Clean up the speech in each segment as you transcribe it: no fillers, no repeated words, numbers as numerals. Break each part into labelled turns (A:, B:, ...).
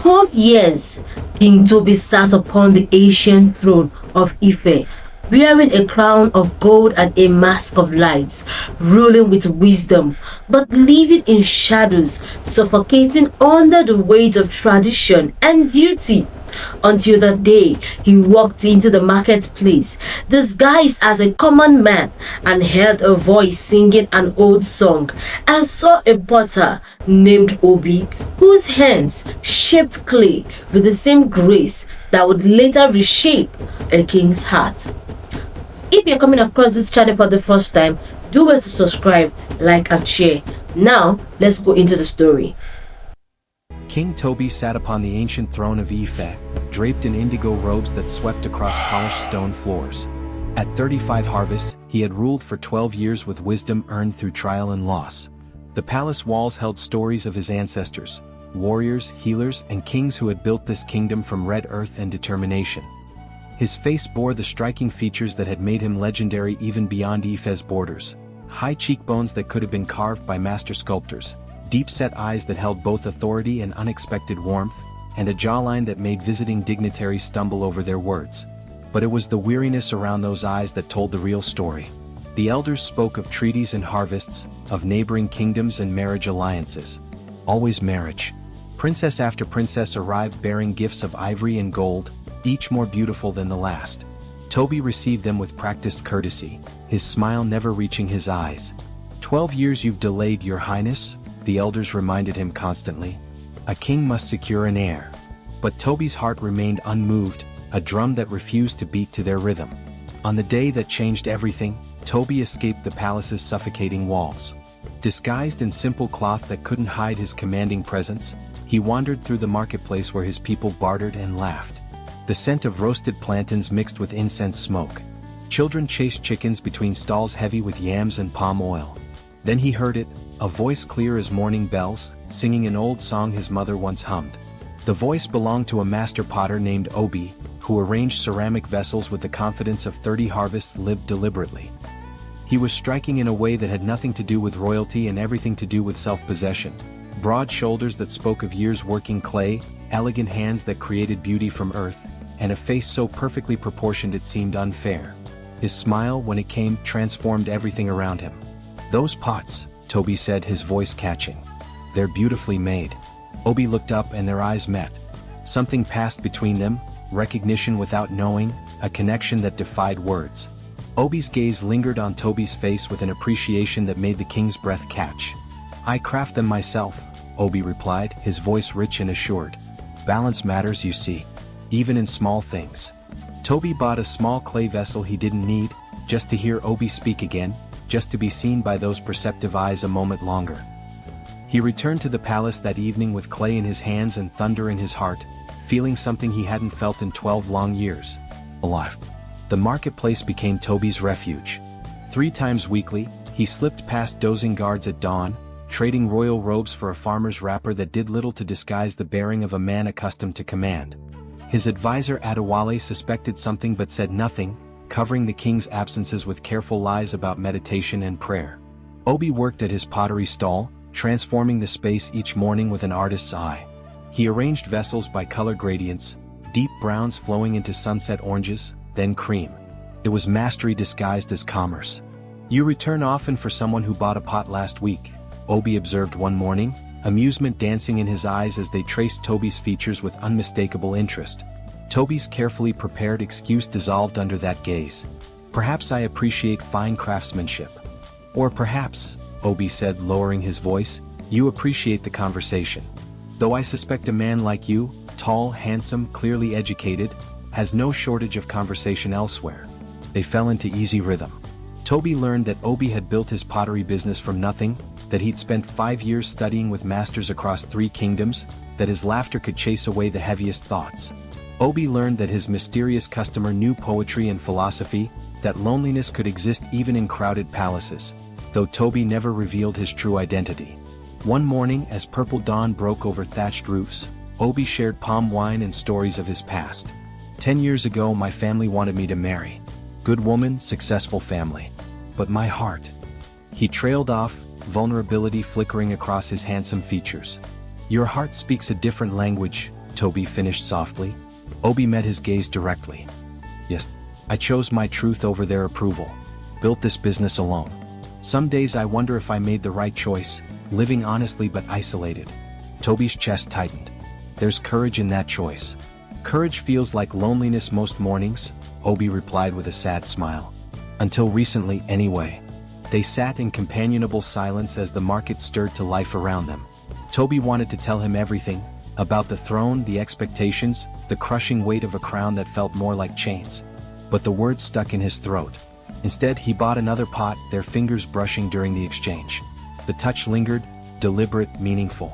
A: 12 years, King Tobi sat upon the ancient throne of Ife, wearing a crown of gold and a mask of lights, ruling with wisdom, but living in shadows, suffocating under the weight of tradition and duty. Until the day he walked into the marketplace, disguised as a common man, and heard a voice singing an old song, and saw a potter named Obi, whose hands shaped clay with the same grace that would later reshape a king's heart. If you're coming across this channel for the first time, do well to subscribe, like, and share. Now, let's go into the story.
B: King Tobi sat upon the ancient throne of Ife, draped in indigo robes that swept across polished stone floors. At 35 harvests, he had ruled for 12 years with wisdom earned through trial and loss. The palace walls held stories of his ancestors, warriors, healers, and kings who had built this kingdom from red earth and determination. His face bore the striking features that had made him legendary even beyond Ife's borders: high cheekbones that could have been carved by master sculptors, deep-set eyes that held both authority and unexpected warmth, and a jawline that made visiting dignitaries stumble over their words. But it was the weariness around those eyes that told the real story. The elders spoke of treaties and harvests, of neighboring kingdoms and marriage alliances. Always marriage. Princess after princess arrived bearing gifts of ivory and gold, each more beautiful than the last. Tobi received them with practiced courtesy, his smile never reaching his eyes. 12 years you've delayed, your highness, the elders reminded him constantly. A king must secure an heir. But Tobi's heart remained unmoved, a drum that refused to beat to their rhythm. On the day that changed everything, Tobi escaped the palace's suffocating walls. Disguised in simple cloth that couldn't hide his commanding presence, he wandered through the marketplace where his people bartered and laughed. The scent of roasted plantains mixed with incense smoke. Children chased chickens between stalls heavy with yams and palm oil. Then he heard it, a voice clear as morning bells, singing an old song his mother once hummed. The voice belonged to a master potter named Obi, who arranged ceramic vessels with the confidence of 30 harvests lived deliberately. He was striking in a way that had nothing to do with royalty and everything to do with self-possession. Broad shoulders that spoke of years working clay, elegant hands that created beauty from earth, and a face so perfectly proportioned it seemed unfair. His smile, when it came, transformed everything around him. "Those pots," Tobi said, his voice catching. "They're beautifully made." Obi looked up and their eyes met. Something passed between them, recognition without knowing, a connection that defied words. Obi's gaze lingered on Tobi's face with an appreciation that made the king's breath catch. "I craft them myself," Obi replied, his voice rich and assured. "Balance matters, you see, even in small things." Tobi bought a small clay vessel he didn't need, just to hear Obi speak again, just to be seen by those perceptive eyes a moment longer. He returned to the palace that evening with clay in his hands and thunder in his heart, feeling something he hadn't felt in 12 long years. Alive. The marketplace became Tobi's refuge. 3 times weekly, he slipped past dozing guards at dawn, trading royal robes for a farmer's wrapper that did little to disguise the bearing of a man accustomed to command. His advisor Adewale suspected something but said nothing, covering the king's absences with careful lies about meditation and prayer. Obi worked at his pottery stall, transforming the space each morning with an artist's eye. He arranged vessels by color gradients, deep browns flowing into sunset oranges, then cream. It was mastery disguised as commerce. "You return often for someone who bought a pot last week," Obi observed one morning, amusement dancing in his eyes as they traced Tobi's features with unmistakable interest. Tobi's carefully prepared excuse dissolved under that gaze. "Perhaps I appreciate fine craftsmanship." "Or perhaps," Obi said, lowering his voice, "you appreciate the conversation. Though I suspect a man like you, tall, handsome, clearly educated, has no shortage of conversation elsewhere." They fell into easy rhythm. Tobi learned that Obi had built his pottery business from nothing, that he'd spent 5 years studying with masters across 3 kingdoms, that his laughter could chase away the heaviest thoughts. Obi learned that his mysterious customer knew poetry and philosophy, that loneliness could exist even in crowded palaces, though Tobi never revealed his true identity. One morning, as purple dawn broke over thatched roofs, Obi shared palm wine and stories of his past. 10 years ago my family wanted me to marry. Good woman, successful family. But my heart. He trailed off, vulnerability flickering across his handsome features. Your heart speaks a different language, Tobi finished softly. Obi met his gaze directly. Yes, I chose my truth over their approval. Built this business alone. Some days I wonder if I made the right choice, living honestly but isolated. Tobi's chest tightened. There's courage in that choice. Courage feels like loneliness most mornings, Obi replied with a sad smile. Until recently, anyway. They sat in companionable silence as the market stirred to life around them. Tobi wanted to tell him everything, about the throne, the expectations, the crushing weight of a crown that felt more like chains. But the words stuck in his throat. Instead, he bought another pot, their fingers brushing during the exchange. The touch lingered, deliberate, meaningful.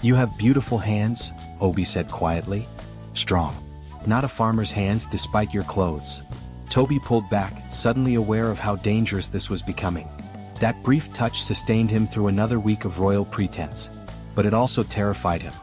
B: You have beautiful hands, Obi said quietly. Strong. Not a farmer's hands despite your clothes. Tobi pulled back, suddenly aware of how dangerous this was becoming. That brief touch sustained him through another week of royal pretense. But it also terrified him.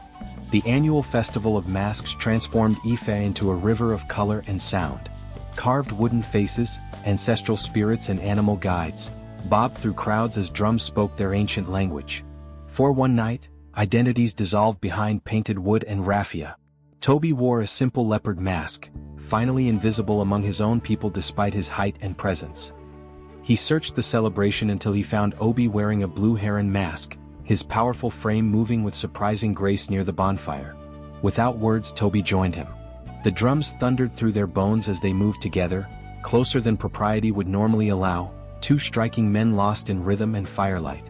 B: The annual festival of masks transformed Ife into a river of color and sound. Carved wooden faces, ancestral spirits and animal guides, bobbed through crowds as drums spoke their ancient language. For one night, identities dissolved behind painted wood and raffia. Tobi wore a simple leopard mask, finally invisible among his own people despite his height and presence. He searched the celebration until he found Obi wearing a blue heron mask, his powerful frame moving with surprising grace near the bonfire. Without words, Tobi joined him. The drums thundered through their bones as they moved together, closer than propriety would normally allow, two striking men lost in rhythm and firelight.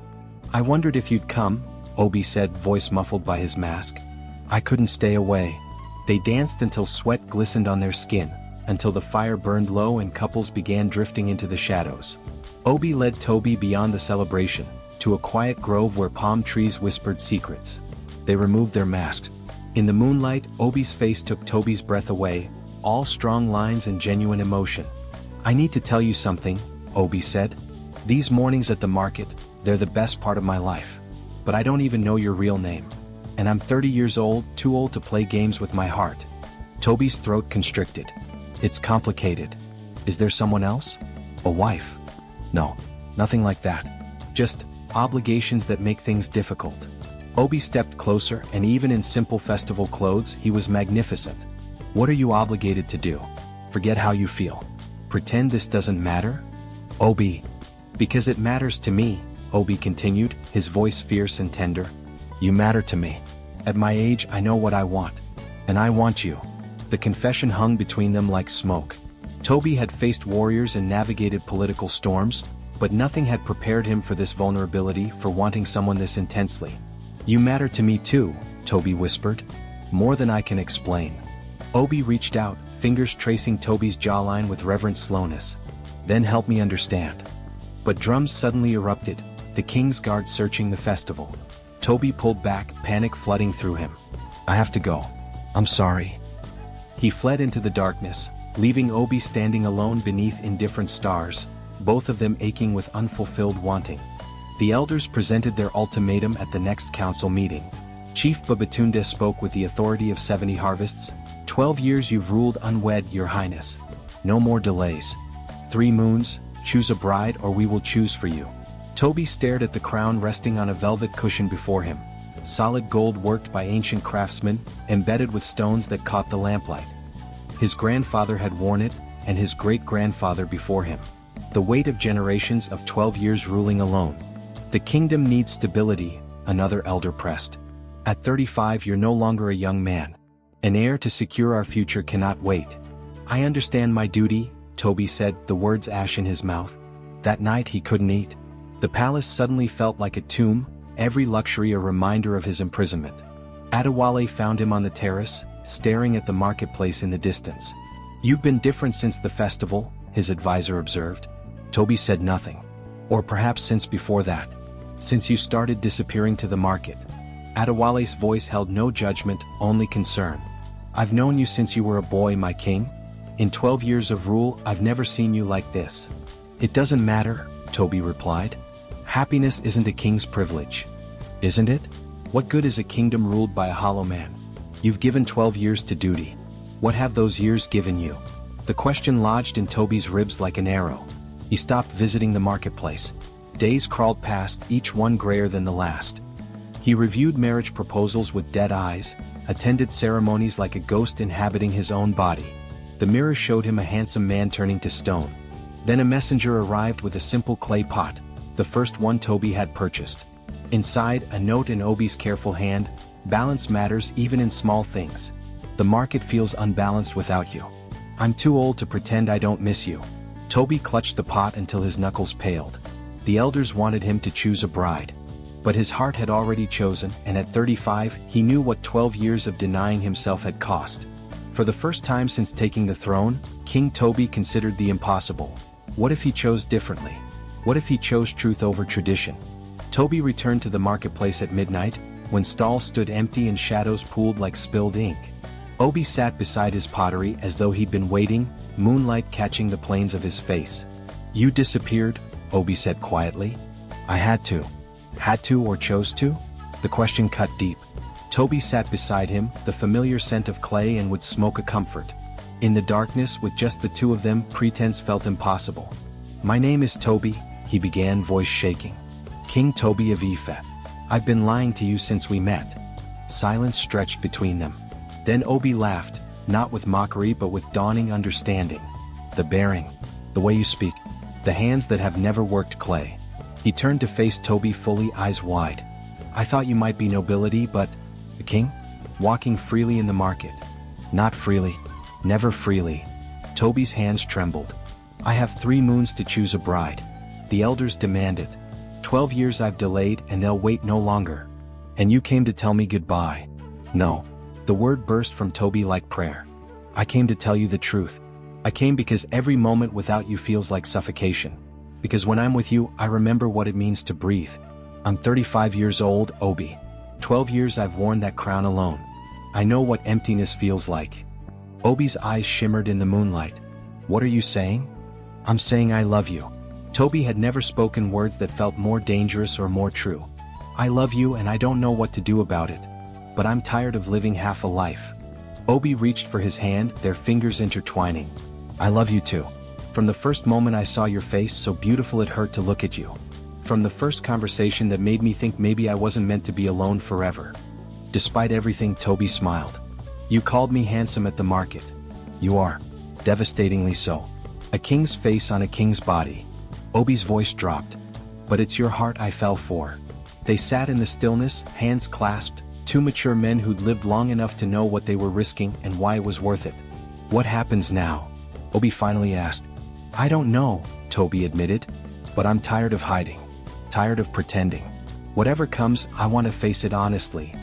B: I wondered if you'd come, Obi said, voice muffled by his mask. I couldn't stay away. They danced until sweat glistened on their skin, until the fire burned low and couples began drifting into the shadows. Obi led Tobi beyond the celebration, to a quiet grove where palm trees whispered secrets. They removed their masks. In the moonlight, Obi's face took Tobi's breath away, all strong lines and genuine emotion. I need to tell you something, Obi said. These mornings at the market, they're the best part of my life. But I don't even know your real name. And I'm 30 years old, too old to play games with my heart. Tobi's throat constricted. It's complicated. Is there someone else? A wife? No, nothing like that. Just obligations that make things difficult. Obi stepped closer, and even in simple festival clothes, he was magnificent. What are you obligated to do? Forget how you feel. Pretend this doesn't matter? Obi. Because it matters to me, Obi continued, his voice fierce and tender. You matter to me. At my age, I know what I want. And I want you. The confession hung between them like smoke. Tobi had faced warriors and navigated political storms, but nothing had prepared him for this vulnerability, for wanting someone this intensely. You matter to me too, Tobi whispered. More than I can explain. Obi reached out, fingers tracing Tobi's jawline with reverent slowness. Then help me understand. But drums suddenly erupted, the king's guard searching the festival. Tobi pulled back, panic flooding through him. I have to go. I'm sorry. He fled into the darkness, leaving Obi standing alone beneath indifferent stars, both of them aching with unfulfilled wanting. The elders presented their ultimatum at the next council meeting. Chief Babatunde spoke with the authority of 70 harvests. 12 years you've ruled unwed, your highness. No more delays. 3 moons, choose a bride or we will choose for you. Tobi stared at the crown resting on a velvet cushion before him. Solid gold worked by ancient craftsmen, embedded with stones that caught the lamplight. His grandfather had worn it, and his great-grandfather before him. The weight of generations of 12 years ruling alone. The kingdom needs stability, another elder pressed. At 35 you're no longer a young man. An heir to secure our future cannot wait. I understand my duty, Tobi said, the words ash in his mouth. That night he couldn't eat. The palace suddenly felt like a tomb, every luxury a reminder of his imprisonment. Adewale found him on the terrace, staring at the marketplace in the distance. You've been different since the festival, his advisor observed. Tobi said nothing. Or perhaps since before that. Since you started disappearing to the market. Adewale's voice held no judgment, only concern. I've known you since you were a boy, my king. In 12 years of rule, I've never seen you like this. It doesn't matter, Tobi replied. Happiness isn't a king's privilege. Isn't it? What good is a kingdom ruled by a hollow man? You've given 12 years to duty. What have those years given you? The question lodged in Tobi's ribs like an arrow. He stopped visiting the marketplace. Days crawled past, each one grayer than the last. He reviewed marriage proposals with dead eyes, attended ceremonies like a ghost inhabiting his own body. The mirror showed him a handsome man turning to stone. Then a messenger arrived with a simple clay pot, the first one Tobi had purchased. Inside, a note in Obi's careful hand: "Balance matters even in small things. The market feels unbalanced without you. I'm too old to pretend I don't miss you." Tobi clutched the pot until his knuckles paled. The elders wanted him to choose a bride. But his heart had already chosen, and at 35, he knew what 12 years of denying himself had cost. For the first time since taking the throne, King Tobi considered the impossible. What if he chose differently? What if he chose truth over tradition? Tobi returned to the marketplace at midnight, when stalls stood empty and shadows pooled like spilled ink. Obi sat beside his pottery as though he'd been waiting, moonlight catching the planes of his face. "You disappeared," Obi said quietly. "I had to." Had to or chose to? The question cut deep. Tobi sat beside him, the familiar scent of clay and wood smoke a comfort. In the darkness, with just the two of them, pretense felt impossible. "My name is Tobi," he began, voice shaking. "King Tobi of Ife. I've been lying to you since we met." Silence stretched between them. Then Obi laughed, not with mockery but with dawning understanding. "The bearing. The way you speak. The hands that have never worked clay." He turned to face Tobi fully, eyes wide. "I thought you might be nobility, but the king? Walking freely in the market." "Not freely. Never freely." Tobi's hands trembled. "I have 3 moons to choose a bride. The elders demanded. 12 years I've delayed and they'll wait no longer. And you came to tell me goodbye." "No." The word burst from Tobi like prayer. "I came to tell you the truth. I came because every moment without you feels like suffocation. Because when I'm with you, I remember what it means to breathe. I'm 35 years old, Obi. 12 years I've worn that crown alone. I know what emptiness feels like." Obi's eyes shimmered in the moonlight. "What are you saying?" "I'm saying I love you." Tobi had never spoken words that felt more dangerous or more true. "I love you and I don't know what to do about it. But I'm tired of living half a life." Obi reached for his hand, their fingers intertwining. "I love you too. From the first moment I saw your face, so beautiful it hurt to look at you. From the first conversation that made me think maybe I wasn't meant to be alone forever." Despite everything, Tobi smiled. "You called me handsome at the market. You are. Devastatingly so. A king's face on a king's body." Obi's voice dropped. "But it's your heart I fell for." They sat in the stillness, hands clasped, 2 mature men who'd lived long enough to know what they were risking and why it was worth it. "What happens now?" Obi finally asked. "I don't know," Tobi admitted. "But I'm tired of hiding. Tired of pretending. Whatever comes, I want to face it honestly.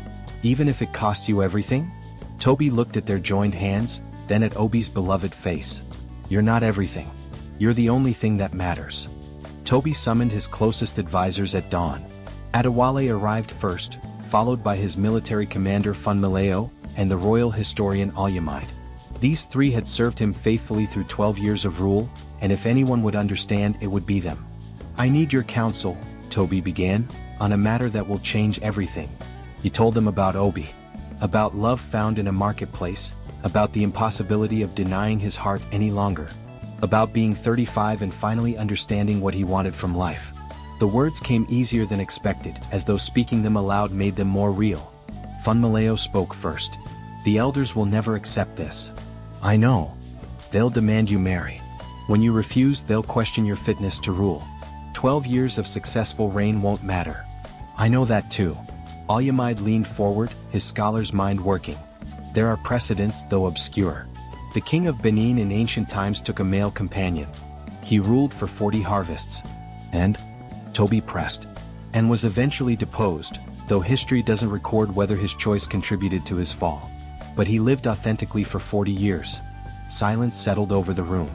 B: Even if it costs you everything?" Tobi looked at their joined hands, then at Obi's beloved face. "You're not everything. You're the only thing that matters." Tobi summoned his closest advisors at dawn. Adewale arrived first, followed by his military commander Funmaleo, and the royal historian Alyamide. These 3 had served him faithfully through 12 years of rule, and if anyone would understand, it would be them. "I need your counsel," Tobi began, "on a matter that will change everything." He told them about Obi. About love found in a marketplace, about the impossibility of denying his heart any longer. About being 35 and finally understanding what he wanted from life. The words came easier than expected, as though speaking them aloud made them more real. Funmaleo spoke first. "The elders will never accept this." "I know. They'll demand you marry. When you refuse, they'll question your fitness to rule. 12 years of successful reign won't matter." "I know that too." Alyamide leaned forward, his scholar's mind working. "There are precedents, though obscure. The king of Benin in ancient times took a male companion. He ruled for 40 harvests. And?" Tobi pressed. "And was eventually deposed, though history doesn't record whether his choice contributed to his fall. But he lived authentically for 40 years. Silence settled over the room.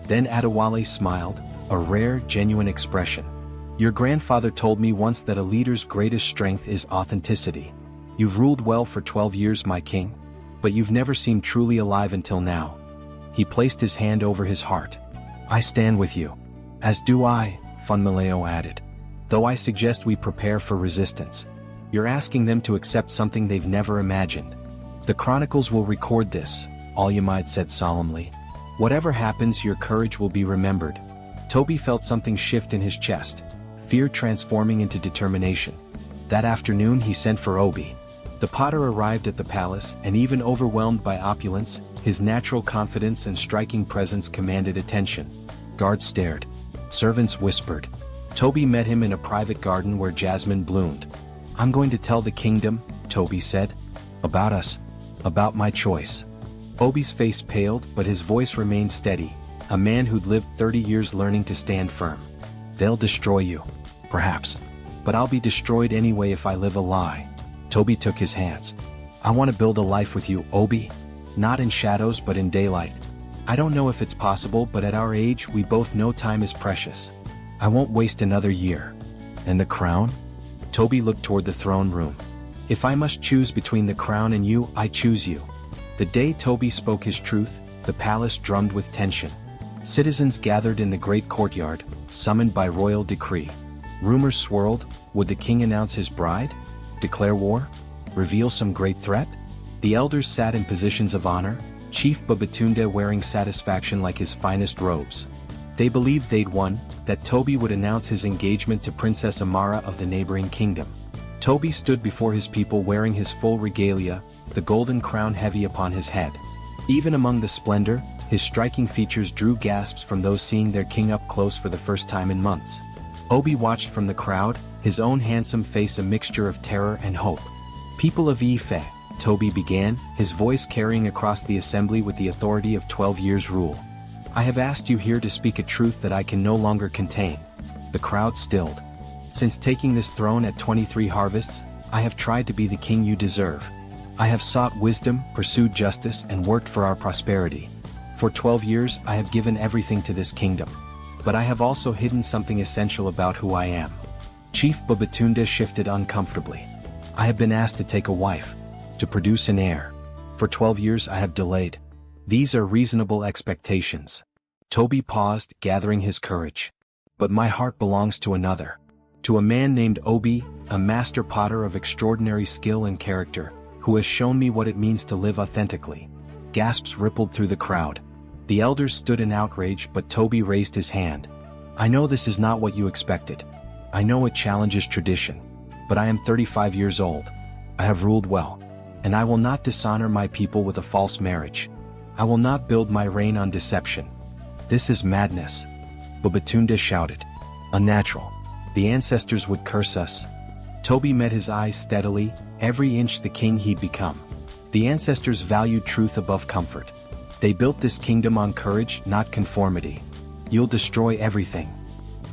B: Then Adewale smiled, a rare, genuine expression. "Your grandfather told me once that a leader's greatest strength is authenticity. You've ruled well for 12 years, my king. But you've never seemed truly alive until now." He placed his hand over his heart. "I stand with you." "As do I," Funmaleo added. "Though I suggest we prepare for resistance. You're asking them to accept something they've never imagined." "The chronicles will record this," Alyamide said solemnly. "Whatever happens, your courage will be remembered." Tobi felt something shift in his chest, fear transforming into determination. That afternoon he sent for Obi. The potter arrived at the palace, and even overwhelmed by opulence, his natural confidence and striking presence commanded attention. Guards stared. Servants whispered. Tobi met him in a private garden where jasmine bloomed. "I'm going to tell the kingdom," Tobi said. "About us. About my choice." Obi's face paled, but his voice remained steady. A man who'd lived 30 years learning to stand firm. "They'll destroy you. Perhaps. But I'll be destroyed anyway if I live a lie." Tobi took his hands. "I want to build a life with you, Obi. Not in shadows but in daylight. I don't know if it's possible, but at our age we both know time is precious. I won't waste another year." "And the crown?" Tobi looked toward the throne room. "If I must choose between the crown and you, I choose you." The day Tobi spoke his truth, the palace drummed with tension. Citizens gathered in the great courtyard, summoned by royal decree. Rumors swirled. Would the king announce his bride? Declare war? Reveal some great threat? The elders sat in positions of honor, Chief Babatunde wearing satisfaction like his finest robes. They believed they'd won, that Tobi would announce his engagement to Princess Amara of the neighboring kingdom. Tobi stood before his people wearing his full regalia, the golden crown heavy upon his head. Even among the splendor, his striking features drew gasps from those seeing their king up close for the first time in months. Obi watched from the crowd, his own handsome face a mixture of terror and hope. "People of Ife," Tobi began, his voice carrying across the assembly with the authority of 12 years' rule. "I have asked you here to speak a truth that I can no longer contain." The crowd stilled. "Since taking this throne at 23 harvests, I have tried to be the king you deserve. I have sought wisdom, pursued justice, and worked for our prosperity. For 12 years I have given everything to this kingdom. But I have also hidden something essential about who I am." Chief Babatunde shifted uncomfortably. "I have been asked to take a wife, to produce an heir. For 12 years I have delayed. These are reasonable expectations." Tobi paused, gathering his courage. "But my heart belongs to another. To a man named Obi, a master potter of extraordinary skill and character, who has shown me what it means to live authentically." Gasps rippled through the crowd. The elders stood in outrage, but Tobi raised his hand. "I know this is not what you expected. I know it challenges tradition. But I am 35 years old. I have ruled well. And I will not dishonor my people with a false marriage. I will not build my reign on deception." "This is madness," Babatunde shouted. "Unnatural. The ancestors would curse us." Tobi met his eyes steadily, every inch the king he'd become. The ancestors valued truth above comfort. They built this kingdom on courage, not conformity. "You'll destroy everything."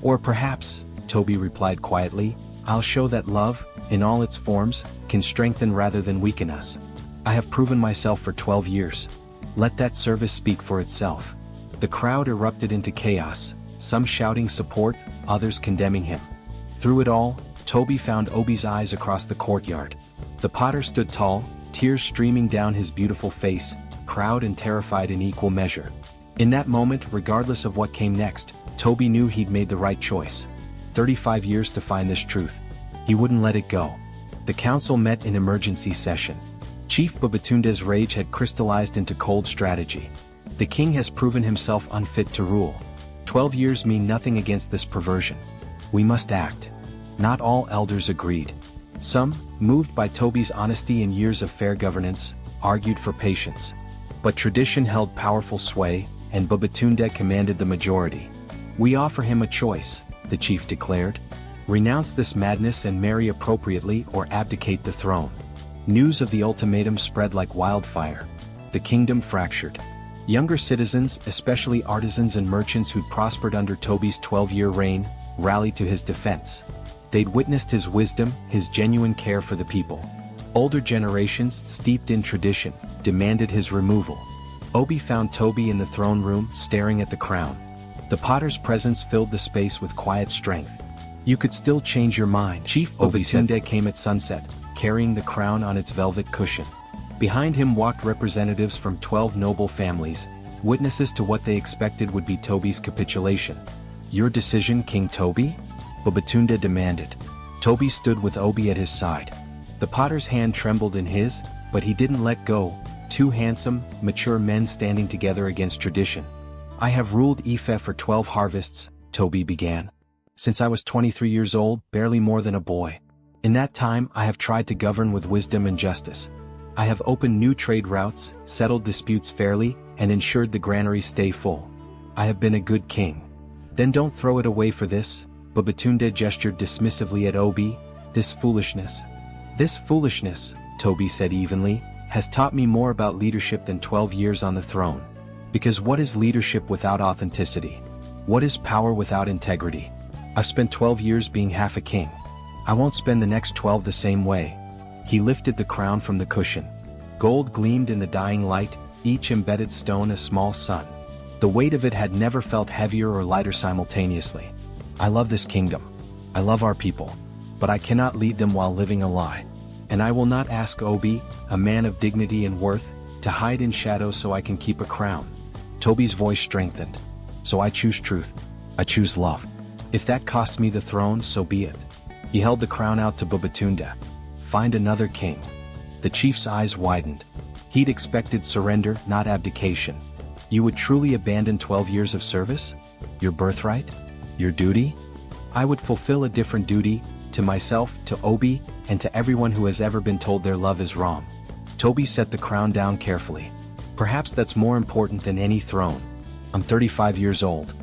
B: "Or perhaps," Tobi replied quietly, "I'll show that love, in all its forms, can strengthen rather than weaken us. I have proven myself for 12 years. Let that service speak for itself." The crowd erupted into chaos, some shouting support, others condemning him. Through it all, Tobi found Obi's eyes across the courtyard. The potter stood tall, tears streaming down his beautiful face, proud and terrified in equal measure. In that moment, regardless of what came next, Tobi knew he'd made the right choice. 35 years to find this truth. He wouldn't let it go. The council met in emergency session. Chief Babatunde's rage had crystallized into cold strategy. "The king has proven himself unfit to rule. 12 years mean nothing against this perversion. We must act." Not all elders agreed. Some, moved by Tobi's honesty and years of fair governance, argued for patience. But tradition held powerful sway, and Babatunde commanded the majority. "We offer him a choice," the chief declared. "Renounce this madness and marry appropriately or abdicate the throne." News of the ultimatum spread like wildfire. The kingdom fractured. Younger citizens, especially artisans and merchants who'd prospered under Tobi's 12-year reign, rallied to his defense. They'd witnessed his wisdom, his genuine care for the people. Older generations, steeped in tradition, demanded his removal. Obi found Tobi in the throne room, staring at the crown. The potter's presence filled the space with quiet strength. "You could still change your mind." Chief Babatunde came at sunset, carrying the crown on its velvet cushion. Behind him walked representatives from 12 noble families, witnesses to what they expected would be Tobi's capitulation. "Your decision, King Tobi?" Babatunde demanded. Tobi stood with Obi at his side. The potter's hand trembled in his, but he didn't let go, two handsome, mature men standing together against tradition. "I have ruled Ife for 12 harvests," Tobi began. "Since I was 23 years old, barely more than a boy. In that time I have tried to govern with wisdom and justice. I have opened new trade routes, settled disputes fairly, and ensured the granaries stay full. I have been a good king. Then don't throw it away for this. Babatunde gestured dismissively at Obi. This foolishness, Tobi said evenly, has taught me more about leadership than 12 years on the throne. Because what is leadership without authenticity? What is power without integrity? I've spent 12 years being half a king. I won't spend the next 12 the same way. He lifted the crown from the cushion. Gold gleamed in the dying light, each embedded stone a small sun. The weight of it had never felt heavier or lighter simultaneously. I love this kingdom. I love our people. But I cannot lead them while living a lie. And I will not ask Obi, a man of dignity and worth, to hide in shadows so I can keep a crown. Tobi's voice strengthened. So I choose truth. I choose love. If that costs me the throne, so be it. He held the crown out to Babatunde. Find another king. The chief's eyes widened. He'd expected surrender, not abdication. You would truly abandon 12 years of service? Your birthright? Your duty? I would fulfill a different duty, to myself, to Obi, and to everyone who has ever been told their love is wrong. Tobi set the crown down carefully. Perhaps that's more important than any throne. I'm 35 years old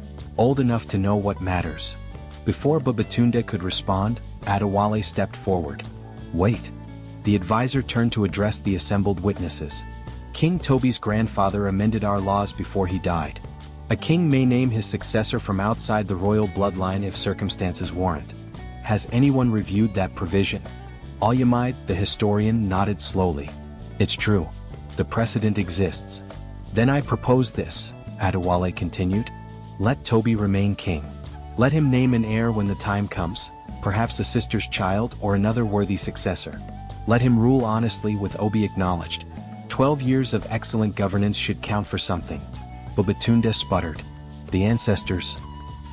B: enough to know what matters. Before Babatunde could respond, Adewale stepped forward. Wait. The advisor turned to address the assembled witnesses. King Tobi's grandfather amended our laws before he died. A king may name his successor from outside the royal bloodline if circumstances warrant. Has anyone reviewed that provision? Alyamide, the historian, nodded slowly. It's true. The precedent exists. Then I propose this, Adewale continued. Let Tobi remain king. Let him name an heir when the time comes, perhaps a sister's child or another worthy successor. Let him rule honestly with Obi acknowledged. 12 years of excellent governance should count for something. Babatunde sputtered. The ancestors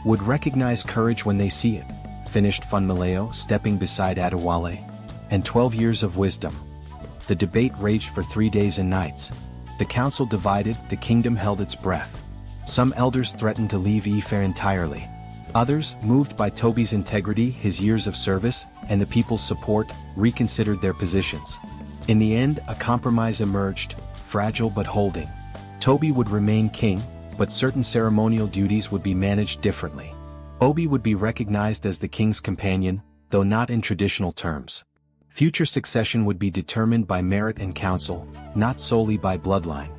B: would recognize courage when they see it, finished Funmaleo, stepping beside Adewale. And 12 years of wisdom. The debate raged for 3 days and nights. The council divided, the kingdom held its breath. Some elders threatened to leave Ife entirely. Others, moved by Tobi's integrity, his years of service, and the people's support, reconsidered their positions. In the end, a compromise emerged, fragile but holding. Tobi would remain king, but certain ceremonial duties would be managed differently. Obi would be recognized as the king's companion, though not in traditional terms. Future succession would be determined by merit and counsel, not solely by bloodline.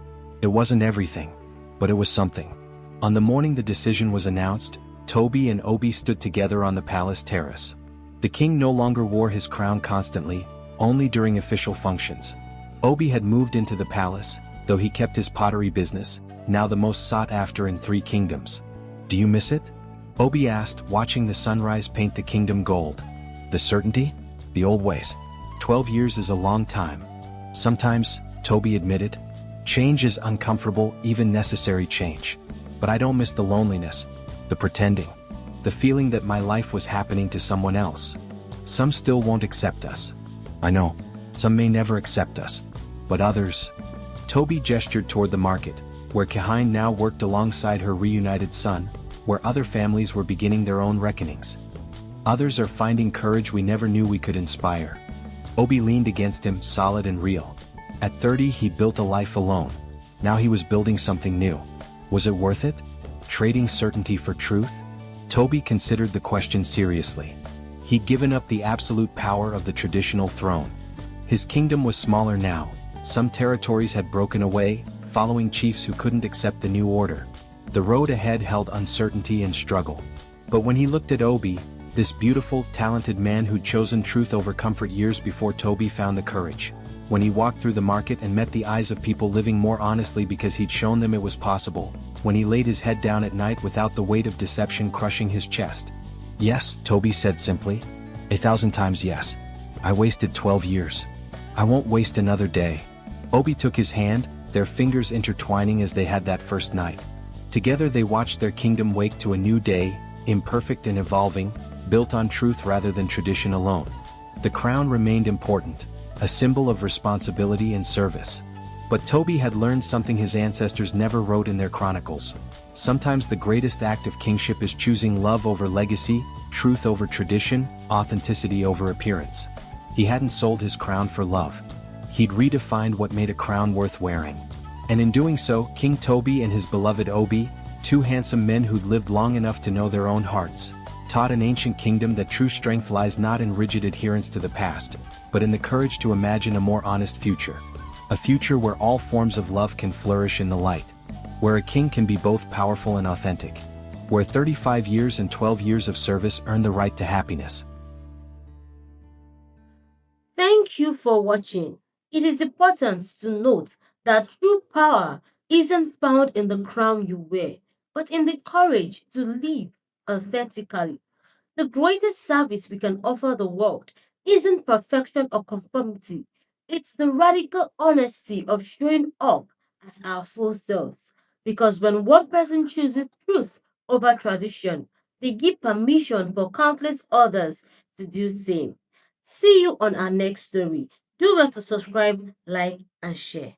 B: It wasn't everything, but it was something. On the morning the decision was announced, Tobi and Obi stood together on the palace terrace. The king no longer wore his crown constantly, only during official functions. Obi had moved into the palace, though he kept his pottery business, now the most sought after in 3 kingdoms. Do you miss it? Obi asked, watching the sunrise paint the kingdom gold. The certainty? The old ways. 12 years is a long time. Sometimes, Tobi admitted, change is uncomfortable, even necessary change. But I don't miss the loneliness, the pretending, the feeling that my life was happening to someone else. Some still won't accept us. I know, some may never accept us. But others. Tobi gestured toward the market, where Kahin now worked alongside her reunited son, where other families were beginning their own reckonings. Others are finding courage we never knew we could inspire. Obi leaned against him, solid and real. At 30 he built a life alone. Now he was building something new. Was it worth it? Trading certainty for truth? Tobi considered the question seriously. He'd given up the absolute power of the traditional throne. His kingdom was smaller now. Some territories had broken away, following chiefs who couldn't accept the new order. The road ahead held uncertainty and struggle. But when he looked at Obi, this beautiful, talented man who'd chosen truth over comfort years before Tobi found the courage. When he walked through the market and met the eyes of people living more honestly because he'd shown them it was possible. When he laid his head down at night without the weight of deception crushing his chest. Yes, Tobi said simply. 1,000 times yes. I wasted 12 years. I won't waste another day. Obi took his hand, their fingers intertwining as they had that first night. Together they watched their kingdom wake to a new day, imperfect and evolving, built on truth rather than tradition alone. The crown remained important, a symbol of responsibility and service. But Tobi had learned something his ancestors never wrote in their chronicles. Sometimes the greatest act of kingship is choosing love over legacy, truth over tradition, authenticity over appearance. He hadn't sold his crown for love. He'd redefined what made a crown worth wearing. And in doing so, King Tobi and his beloved Obi, two handsome men who'd lived long enough to know their own hearts, taught an ancient kingdom that true strength lies not in rigid adherence to the past, but in the courage to imagine a more honest future. A future where all forms of love can flourish in the light. Where a king can be both powerful and authentic. Where 35 years and 12 years of service earn the right to happiness.
A: Thank you for watching. It is important to note that true power isn't found in the crown you wear, but in the courage to live authentically. The greatest service we can offer the world isn't perfection or conformity. It's the radical honesty of showing up as our full selves. Because when one person chooses truth over tradition, they give permission for countless others to do the same. See you on our next story. Do well to subscribe, like, and share.